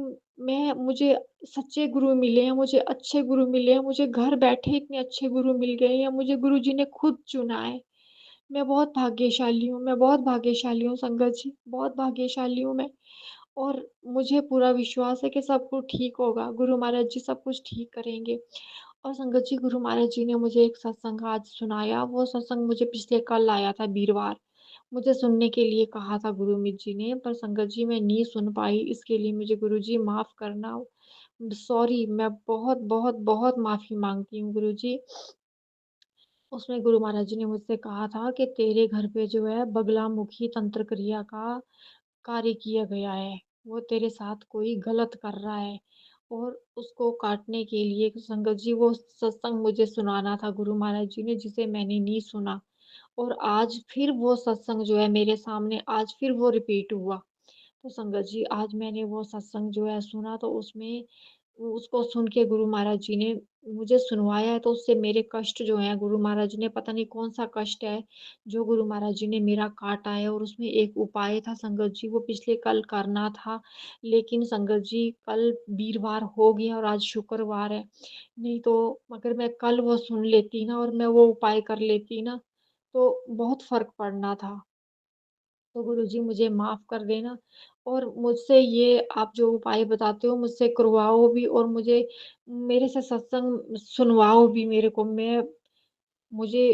मुझे सच्चे गुरु मिले हैं, मुझे अच्छे गुरु मिले हैं, मुझे घर बैठे इतने अच्छे गुरु मिल गए हैं, मुझे गुरुजी ने खुद चुना है। मैं बहुत भाग्यशाली हूँ संगत जी, बहुत भाग्यशाली हूँ मैं। और मुझे पूरा विश्वास है कि सब कुछ ठीक होगा, गुरु महाराज जी सब कुछ ठीक करेंगे। और संगत जी, गुरु महाराज जी ने मुझे एक सत्संग आज सुनाया, वो सत्संग मुझे पिछले कल आया था वीरवार। मुझे सुनने के लिए कहा था गुरुमित जी ने, पर संगत जी मैं नहीं सुन पाई, इसके लिए मुझे गुरुजी माफ़ करना। सॉरी, मैं बहुत, बहुत, बहुत माफ़ी माँगती हूँ गुरुजी। उसमें गुरु महाराज जी ने मुझसे कहा था कि तेरे घर पे जो है बगलामुखी तंत्र क्रिया का कार्य किया गया है। वो तेरे साथ कोई गलत कर रहा है, और उसको काटने के लिए संगत जी वो सत्संग मुझे सुनाना था गुरु महाराज जी ने, जिसे मैंने नहीं सुना। और आज फिर वो सत्संग जो है मेरे सामने, आज फिर वो रिपीट हुआ। तो संगत जी, आज मैंने वो सत्संग जो है सुना, तो उसमें उसको सुन के गुरु महाराज जी ने मुझे सुनवाया है, तो उससे मेरे कष्ट जो हैं गुरु महाराज जी ने, पता नहीं कौन-सा कष्ट है जो गुरु महाराज जी ने मेरा काटा है। और उसमें एक उपाय था संगत जी, वो पिछले कल करना था, लेकिन संगत जी कल वीरवार हो गया और आज शुक्रवार है। नहीं तो अगर मैं कल वो सुन लेती ना और मैं वो उपाय कर लेती ना, तो बहुत फ़र्क पड़ना था। तो गुरुजी मुझे माफ़ कर देना, और मुझसे ये आप जो उपाय बताते हो मुझसे करवाओ भी, और मेरे से सत्संग सुनवाओ भी मेरे को। मुझे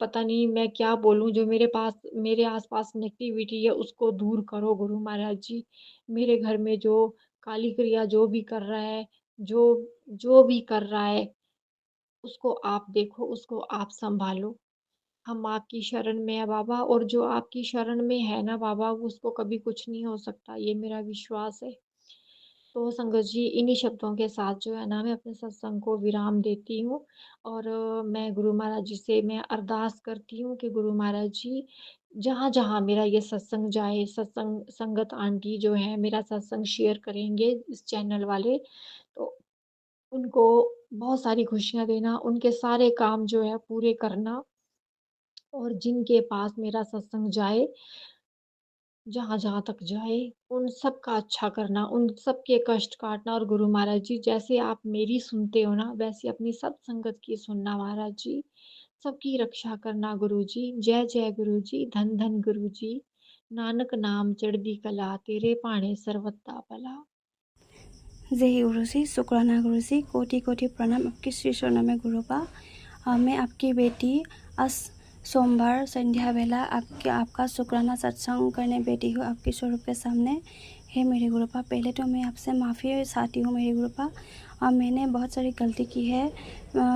पता नहीं मैं क्या बोलूँ, जो मेरे आस-पास नेगेटिविटी है उसको दूर करो गुरु महाराज जी। मेरे घर में जो काली क्रिया जो भी कर रहा है, जो जो भी कर रहा है, उसको आप देखो, उसको आप सँभालो। हम आपकी शरण में हैं बाबा, और जो आपकी शरण में है ना बाबा, उसको कभी कुछ नहीं हो सकता, ये मेरा विश्वास है। तो संगत जी, इन्हीं शब्दों के साथ जो है ना मैं अपने सत्संग को विराम देती हूँ, और मैं गुरु महाराज जी से मैं अरदास करती हूँ कि गुरु महाराज जी, जहाँ-जहाँ मेरा ये सत्संग जाए, सत्संग संगत आंटी जो है मेरा सत्संग शेयर करेंगे इस चैनल वाले, तो उनको बहुत सारी खुशियाँ देना, उनके सारे काम जो है पूरे करना, और जिनके पास मेरा सत्संग जाए, जहाँ-जहाँ तक जाए, उन सब का अच्छा करना, उन सबके कष्ट काटना, और गुरु महाराज जी, जैसे आप मेरी सुनते हो ना, वैसे अपनी सब संगत की सुनना महाराज जी। सबकी रक्षा करना गुरु जी। जय जय गुरु जी, धन धन गुरु जी। नानक नाम चढ़दी कला, तेरे भाणे सर्वथा भला। जय गुरु जी, शुक्राना गुरु जी, कोटि कोटि प्रणाम आपकी श्री चरणों में गुरुपा। मैं आपकी बेटी आज सोमवार संध्या बेला आपका शुक्राना सत्संग करने बैठी हूँ आपके स्वरूप के सामने। हे मेरे गुरुपा, पहले तो मैं आपसे माफ़ी चाहती हूँ मेरे गुरुपा। मैंने बहुत सारी गलती की है।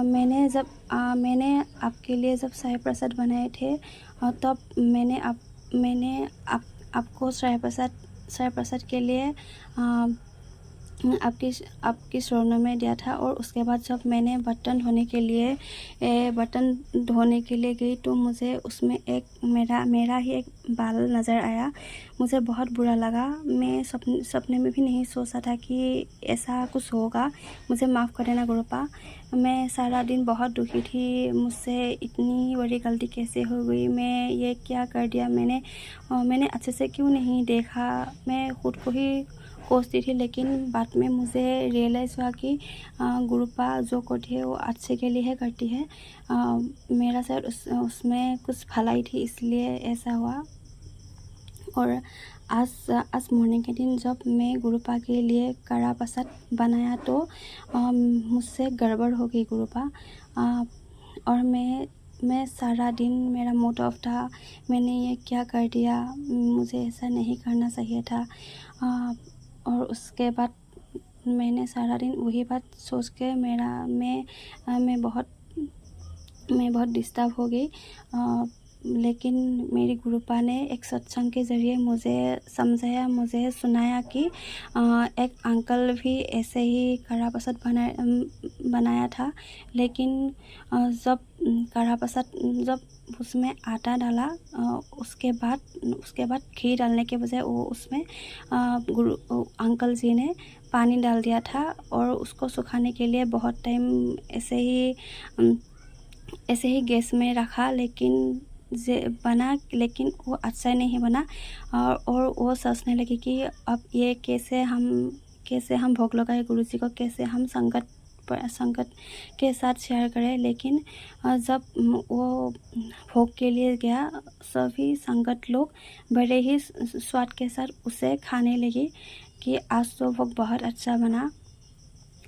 मैंने आपके लिए जब साई प्रसाद बनाए थे, तब मैंने आपको साई प्रसाद के लिए आपकी शरणों में दिया था। और उसके बाद जब मैंने बर्तन धोने के लिए गई, तो मुझे उसमें एक मेरा ही एक बाल नज़र आया। मुझे बहुत बुरा लगा। मैं सपने में भी नहीं सोचा था कि ऐसा कुछ होगा। मुझे माफ़ कर देना गुरुपा। मैं सारा दिन बहुत दुखी थी, मुझसे इतनी बड़ी गलती कैसे हो गई, मैं ये क्या कर दिया, मैंने अच्छे से क्यों नहीं देखा। मैं खुद को ही कोसती थी, लेकिन बाद में मुझे रियलाइज़ हुआ कि गुरुपा जो करती है वो अच्छे के लिए करती है। मेरा शायद उसमें कुछ भलाई थी, इसलिए ऐसा हुआ। और आज मॉर्निंग के दिन जब मैं गुरुपा के लिए कड़ा प्रसाद बनाया, तो मुझसे गड़बड़ हो गई गुरुपा। और मैं सारा दिन मेरा मूड ऑफ था। मैंने ये क्या कर दिया, मुझे ऐसा नहीं करना चाहिए था। और उसके बाद मैंने सारा दिन वही बात सोच के मैं बहुत डिस्टर्ब हो गई। लेकिन मेरी गुरुपा ने एक सत्संग के ज़रिए मुझे समझाया, मुझे सुनाया कि एक अंकल भी ऐसे ही कड़ा प्रसाद बनाया था। लेकिन जब कड़ा प्रसाद जब उसमें आटा डाला, उसके बाद घी डालने के बजाय वो उसमें अंकल जी ने पानी डाल दिया था, और उसको सुखाने के लिए बहुत टाइम ऐसे ही गैस में रखा, लेकिन लेकिन वो अच्छा नहीं बना। और वो सोचने लगी कि अब ये कैसे हम भोग लगाए गुरु जी को, कैसे हम संगत के साथ शेयर करें। लेकिन जब वो भोग के लिए गया, सभी संगत लोग बड़े ही स्वाद के साथ उसे खाने लगे कि आज तो भोग बहुत अच्छा बना।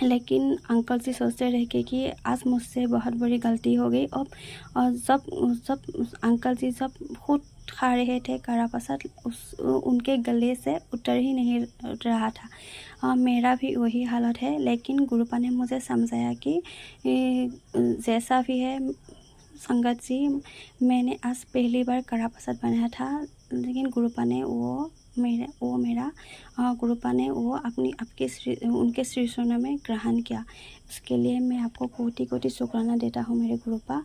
लेकिन अंकल जी सोचते रह गए कि आज मुझसे बहुत बड़ी गलती हो गई। और जब अंकल जी जब खुद खा रहे थे कड़ा प्रसाद, उनके गले से उतर ही नहीं रहा था। मेरा भी वही हालत है। लेकिन गुरुपा ने मुझे समझाया कि जैसा भी है संगत जी, मैंने आज पहली बार कड़ा प्रसाद बनाया था, लेकिन गुरुपा ने गुरुपा ने वो उनके श्री चरणों में ग्रहण किया। उसके लिए मैं आपको कोटि कोटि शुक्राना देता हूँ मेरे गुरुपा,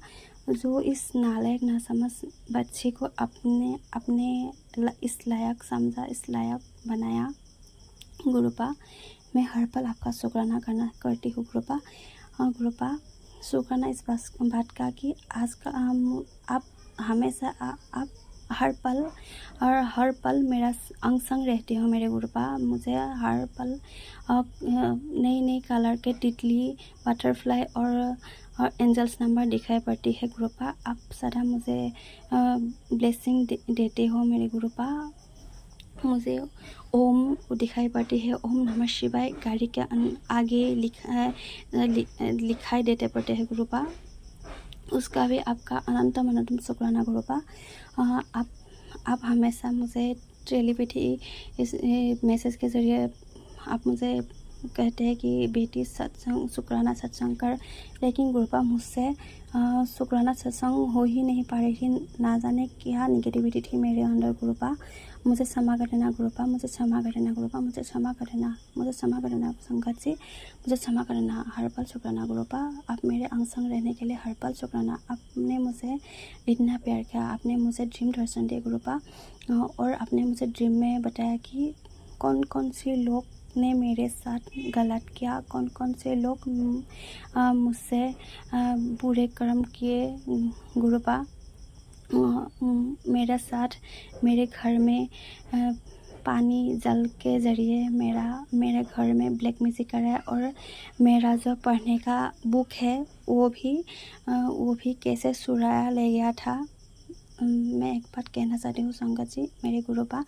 जो इस नालायक ना समझ बच्चे को अपने इस लायक समझा, इस लायक बनाया। गुरुपा, मैं हर पल आपका शुक्राना करती हूँ गुरुपा। गुरुपा, शुक्राना इस बात का कि आज का आप हमेशा आप हर पल मेरा अंग संग रहते हो मेरे गुरुपा। मुझे हर पल नई नई कलर के तितली, बटरफ्लाई और एंजल्स नंबर दिखाई पड़ती है गुरुपा। आप सदा मुझे ब्लेसिंग देते हो मेरे गुरुपा। मुझे ओम दिखाई पड़ती है, ओम नमः शिवाय गाड़ी के आगे लिखाई देते पड़ते हैं गुरुपा। उसका भी आपका अनंतम अनंतम शुक्राना गुरुपा। आप हमेशा मुझे टेलीपैथी इस मैसेज के ज़रिए आप मुझे कहते हैं कि बेटी सत्संग शुक्राना सत्संग कर, लेकिन गुरुपा मुझसे शुक्राना सत्संग हो ही नहीं पा रही थी। ना जाने क्या निगेटिविटी थी मेरे अंदर। गुरुपा मुझे क्षमा कर देना, गुरुपा मुझे क्षमा कर देना, गुरुपा मुझे क्षमा कर देना, मुझे क्षमा कर देना संगत जी, मुझे क्षमा कर देना। हर पल शुक्राना गुरुपा, आप मेरे अंग संग रहने के लिए हर पल शुक्राना। आपने मुझे इतना प्यार किया, आपने मुझे ड्रीम दर्शन दिए गुरुपा, और आपने मुझे ड्रीम में बताया कि कौन कौन से लोग ने मेरे साथ गलत किया, कौन कौन से लोग मुझसे बुरे कर्म किए गुरुपा। मेरे साथ मेरे घर में पानी जल के ज़रिए मेरे घर में ब्लैक म्यूजिक कर है, और मेरा जो पढ़ने का बुक है वो भी कैसे सुराया ले गया था। मैं एक बात कहना चाहती हूँ संगत जी, मेरे गुरुपा,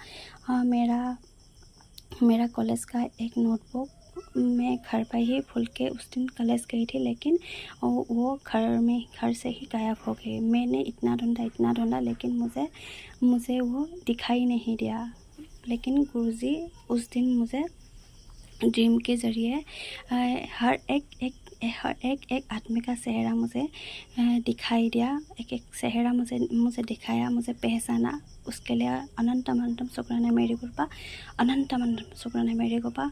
मेरा कॉलेज का एक नोटबुक मैं घर पर ही भूल के उस दिन कॉलेज गई थी, लेकिन वो घर से ही गायब हो गई। मैंने इतना ढूंढा लेकिन मुझे वो दिखाई नहीं दिया। लेकिन गुरुजी उस दिन मुझे ड्रीम के ज़रिए हर एक आदमी का चेहरा मुझे दिखाई दिया, एक चेहरा मुझे दिखाया, मुझे पहचाना। उसके लिए अनंतम शुक्राना मेरे गुरुपा, अनंतम शुक्राना मेरे गुरुपा।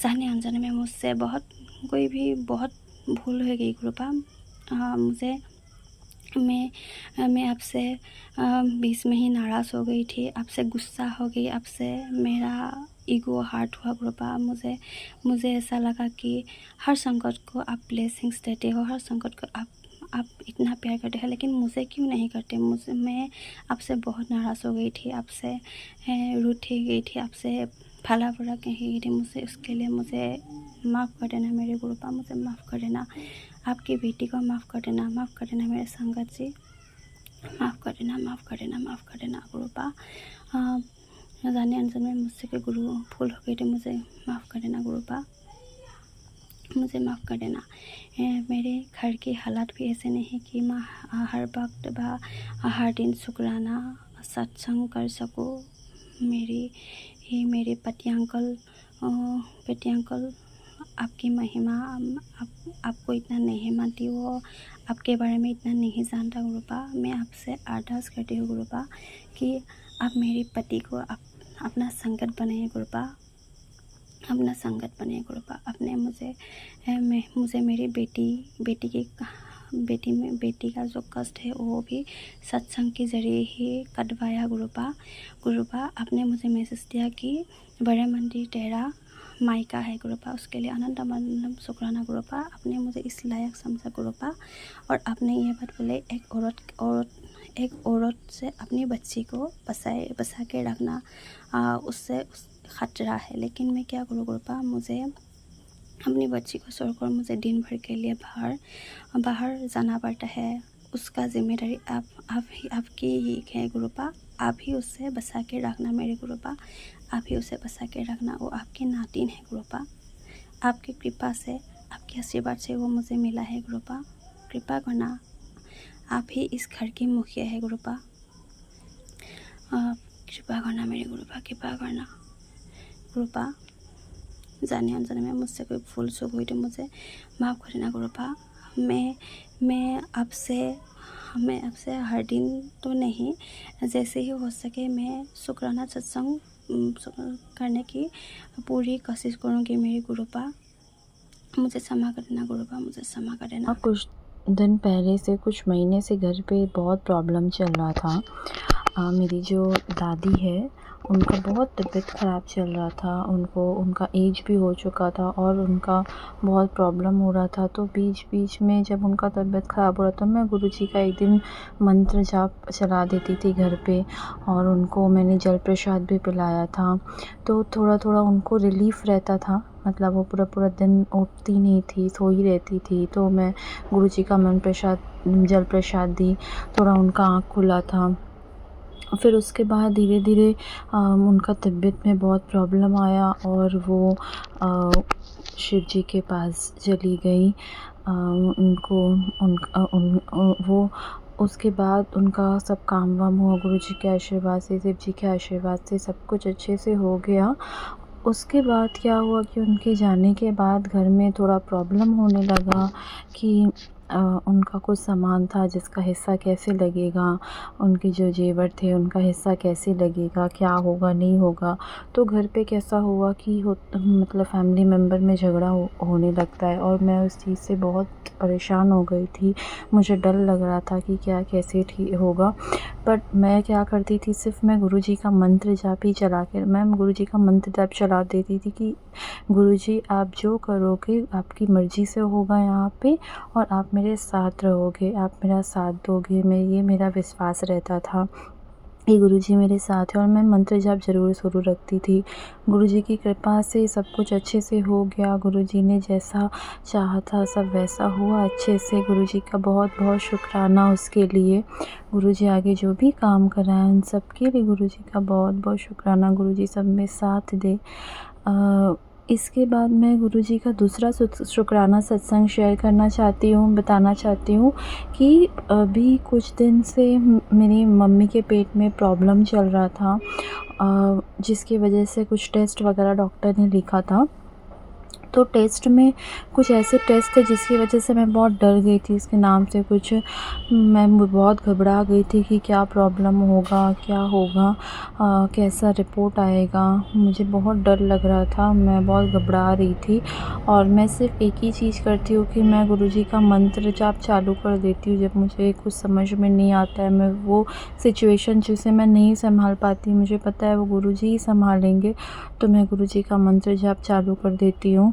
जाने अनजाने में मुझसे बहुत भूल हो गई गुरुपा। मैं आपसे बीच में ही नाराज़ हो गई थी, आपसे गुस्सा हो गई, आपसे मेरा ईगो हार्ट हुआ गुरुपा। मुझे ऐसा लगा कि हर संकट को आप ब्लेसिंग्स देते हो, हर संकट को आप इतना प्यार करते हैं, लेकिन मुझे क्यों नहीं करते। मैं आपसे बहुत नाराज़ हो गई थी, आपसे रूठी गई थी, आपसे भला बुरा कही गई थी। मुझे उसके लिए मुझे माफ़ कर देना मेरे गुरुपा, मुझे माफ़ कर देना। आपकी बेटी को माफ़ कर देना मेरे संगत जी, माफ़ कर देना गुरुपा। जाने अनजाने में मुझसे के गुरु भूल हो गई थी, मुझे माफ़ कर देना गुरुपा, मुझे माफ़ कर देना। मेरे घर की हालात भी ऐसे नहीं कि मैं हर वक्त हर दिन शुक्राना सत्संग कर सकूँ। मेरे पति अंकल आपकी महिमा, आपको इतना नहीं मानती, वो आपके बारे में इतना नहीं जानता गुरुपा। मैं आपसे अरदास करती हूँ गुरुपा कि आप मेरे पति को अपना संगत बनाइए गुरुपा, अपना संगत बने गुरुपा। आपने मुझे मेरी बेटी का जो कष्ट है वो भी सत्संग के ज़रिए ही कटवाया गुरुपा। आपने मुझे मैसेज दिया कि बड़े मंदिर तेरा मायका है गुरुपा, उसके लिए अनंतम शुक्राना गुरुपा। आपने मुझे इस लायक समझा गुरुपा, और आपने ये बात बोले एक औरत से अपनी बच्ची को बचा के रखना उससे खतरा है। लेकिन मैं क्या करूँ गुरुपा, मुझे अपनी बच्ची को छोड़कर मुझे दिन भर के लिए बाहर जाना पड़ता है। उसका जिम्मेदारी आपकी ही है गुरुपा। आप ही उसे बचा के रखना मेरे गुरुपा, आप ही उसे बचा के रखना। वो आपकी नातिन है गुरुपा, आपकी कृपा से, आपके आशीर्वाद से वो मुझे मिला है गुरुपा। कृपा करना, आप ही इस घर की मुखिया है गुरुपा। कृपा करना मेरे गुरुपा, कृपा करना गुरुपा। जाने अनजाने में मुझसे कोई भूल चूक हुई तो मुझे माफ़ कर देना गुरुपा। मैं आपसे हर दिन तो नहीं, जैसे ही हो सके मैं शुक्राना सत्संग करने की पूरी कोशिश करूँगी मेरे गुरुपा। मुझे क्षमा कर देना गुरुपा, मुझे क्षमा कर देना। कुछ दिन पहले से, कुछ महीने से घर पे बहुत प्रॉब्लम चल रहा था। मेरी जो दादी है उनका बहुत तबीयत ख़राब चल रहा था, उनका एज भी हो चुका था और उनका बहुत प्रॉब्लम हो रहा था। तो बीच में जब उनका तबीयत ख़राब हो रहा था, मैं गुरुजी का एक दिन मंत्र जाप चला देती थी घर पे, और उनको मैंने जल प्रसाद भी पिलाया था। तो थोड़ा उनको रिलीफ़ रहता था, मतलब वो पूरा दिन उठती नहीं थी, सो ही रहती थी। तो मैं गुरुजी का जल प्रसाद दी, थोड़ा उनका आँख खुला था। फिर उसके बाद धीरे उनका तबीयत में बहुत प्रॉब्लम आया और वो शिव जी के पास चली गई। वो उसके बाद उनका सब काम वाम हुआ गुरुजी के आशीर्वाद से, शिव जी के आशीर्वाद से सब कुछ अच्छे से हो गया। उसके बाद क्या हुआ कि उनके जाने के बाद घर में थोड़ा प्रॉब्लम होने लगा कि उनका कुछ सामान था जिसका हिस्सा कैसे लगेगा, उनके जो जेवर थे उनका हिस्सा कैसे लगेगा, क्या होगा नहीं होगा। तो घर पे कैसा हुआ कि मतलब फैमिली मेम्बर में झगड़ा होने लगता है और मैं उस चीज़ से बहुत परेशान हो गई थी। मुझे डर लग रहा था कि क्या कैसे ठीक होगा। बट मैं क्या करती थी, सिर्फ़ मैं गुरुजी का मंत्र जाप ही चला के मैं गुरुजी का मंत्र जाप चला देती थी कि गुरुजी आप जो करोगे आपकी मर्ज़ी से होगा यहाँ पे, और आप मेरे साथ रहोगे, आप मेरा साथ दोगे। मैं ये मेरा विश्वास रहता था कि गुरुजी मेरे साथ हैं, और मैं मंत्र जाप ज़रूर शुरू रखती थी। गुरुजी की कृपा से सब कुछ अच्छे से हो गया। गुरुजी ने जैसा चाहा था सब वैसा हुआ अच्छे से। गुरुजी का बहुत बहुत शुक्राना उसके लिए। गुरुजी आगे जो भी काम कराएं उन सब के लिए गुरुजी का बहुत बहुत शुक्राना। गुरुजी सब में साथ दे। इसके बाद मैं गुरुजी का दूसरा शुक्राना सत्संग शेयर करना चाहती हूँ, बताना चाहती हूँ कि अभी कुछ दिन से मेरी मम्मी के पेट में प्रॉब्लम चल रहा था, जिसकी वजह से कुछ टेस्ट वगैरह डॉक्टर ने लिखा था। तो टेस्ट में कुछ ऐसे टेस्ट थे जिसकी वजह से मैं बहुत डर गई थी। इसके नाम से कुछ मैं बहुत घबरा गई थी कि क्या प्रॉब्लम होगा, क्या होगा, कैसा रिपोर्ट आएगा। मुझे बहुत डर लग रहा था, मैं बहुत घबरा रही थी। और मैं सिर्फ़ एक ही चीज़ करती हूँ कि मैं गुरुजी का मंत्र जाप चालू कर देती हूँ जब मुझे कुछ समझ में नहीं आता है। मैं वो सिचुएशन जिसे मैं नहीं संभाल पाती, मुझे पता है वो गुरुजी ही संभालेंगे, तो मैं गुरुजी का मंत्र जाप चालू कर देती हूँ।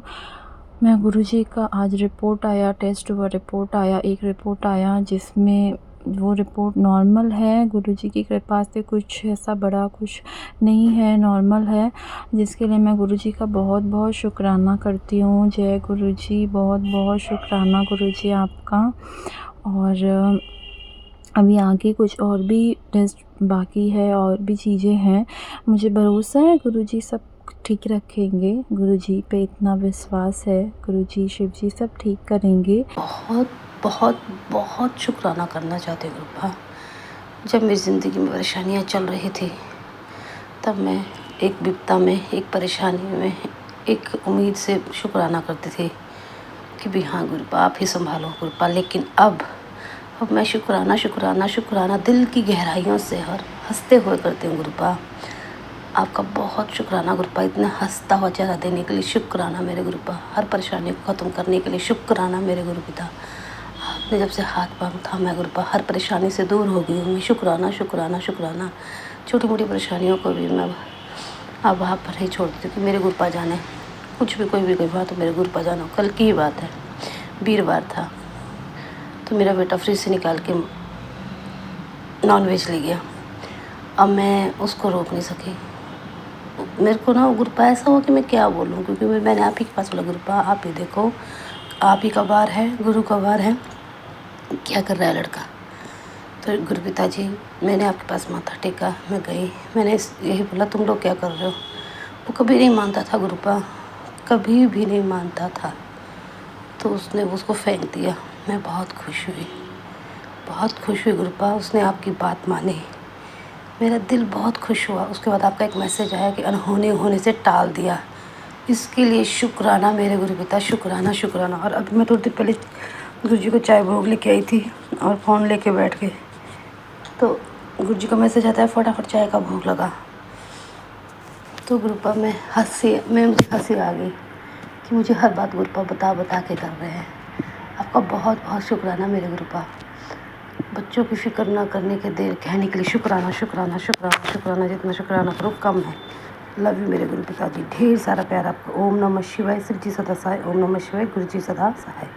मैं गुरुजी का आज रिपोर्ट आया, टेस्ट हुआ, रिपोर्ट आया, एक रिपोर्ट आया जिसमें वो रिपोर्ट नॉर्मल है। गुरुजी की कृपा से कुछ ऐसा बड़ा कुछ नहीं है, नॉर्मल है, जिसके लिए मैं गुरुजी का बहुत बहुत शुक्राना करती हूँ। जय गुरुजी, बहुत बहुत शुक्राना गुरुजी आपका। और अभी आगे कुछ और भी टेस्ट बाकी है, और भी चीज़ें हैं। मुझे भरोसा है गुरुजी सब ठीक रखेंगे। गुरुजी पे इतना विश्वास है, गुरुजी शिव जी सब ठीक करेंगे। बहुत बहुत बहुत शुक्राना करना चाहते गुरुपा। जब मेरी ज़िंदगी में परेशानियाँ चल रही थी तब मैं एक विपदा में, एक परेशानी में, एक उम्मीद से शुक्राना करती थी कि भी हाँ गुरुपा आप ही संभालो गुरुपा। लेकिन अब मैं शुक्राना शुक्राना शुक्राना दिल की गहराइयों से और हंसते हुए करती हूँ गुरुपा। आपका बहुत शुक्राना गुरुपा, इतना हंसता हुआ चेहरा देने के लिए शुक्राना मेरे गुरुपा। हर परेशानी को ख़त्म करने के लिए शुक्राना मेरे गुरु पिता। आपने जब से हाथ पांव थामा गुरुपा, हर परेशानी से दूर हो गई हूँ मैं। शुक्राना शुक्राना शुक्राना। छोटी मोटी परेशानियों को भी मैं अब आप पर ही छोड़ देती हूँ कि मेरे गुरुपा जाने। कुछ भी कोई बात तो मेरे गुरुपा जानो। कल की ही बात है, वीरवार था, तो मेरा बेटा फ्रिज से निकाल के नॉनवेज ले गया। अब मैं उसको रोक नहीं सकी। मेरे को ना गुरुपा ऐसा हुआ कि मैं क्या बोलूँ, क्योंकि मैंने आप ही के पास बोला गुरुपा आप ही देखो, आप ही का वार है, गुरु का वार है, क्या कर रहा है लड़का। तो गुरु पिताजी मैंने आपके पास माथा टेका, मैं गई, मैंने यही बोला तुम लोग क्या कर रहे हो। वो कभी नहीं मानता था गुरुपा, कभी भी नहीं मानता था। तो उसने उसको फेंक दिया। मैं बहुत खुश हुई गुरुपा, उसने आपकी बात मानी। मेरा दिल बहुत खुश हुआ। उसके बाद आपका एक मैसेज आया कि अनहोनी होने से टाल दिया, इसके लिए शुक्राना मेरे गुरु पिता, शुक्राना शुक्राना। और अभी मैं थोड़ी देर पहले गुरुजी को चाय भोग लेके आई थी और फ़ोन लेके बैठ गई, तो गुरुजी का मैसेज आता है फटाफट चाय का भोग लगा। तो गुरुपा मुझे हंसी आ गई कि मुझे हर बात गुरुपा बता के कर रहे हैं। आपका बहुत बहुत शुक्राना मेरे गुरुपा। बच्चों की फिक्र ना करने के देर कहने के लिए शुक्राना शुक्राना शुक्राना शुक्राना। जितना शुक्राना करो कम है। लव यू मेरे गुरु पिताजी, ढेर सारा प्यार आपको। ओम नमः शिवाय, शिव जी सदा सहाय। ओम नमः शिवाय, गुरु जी सदा सहाय।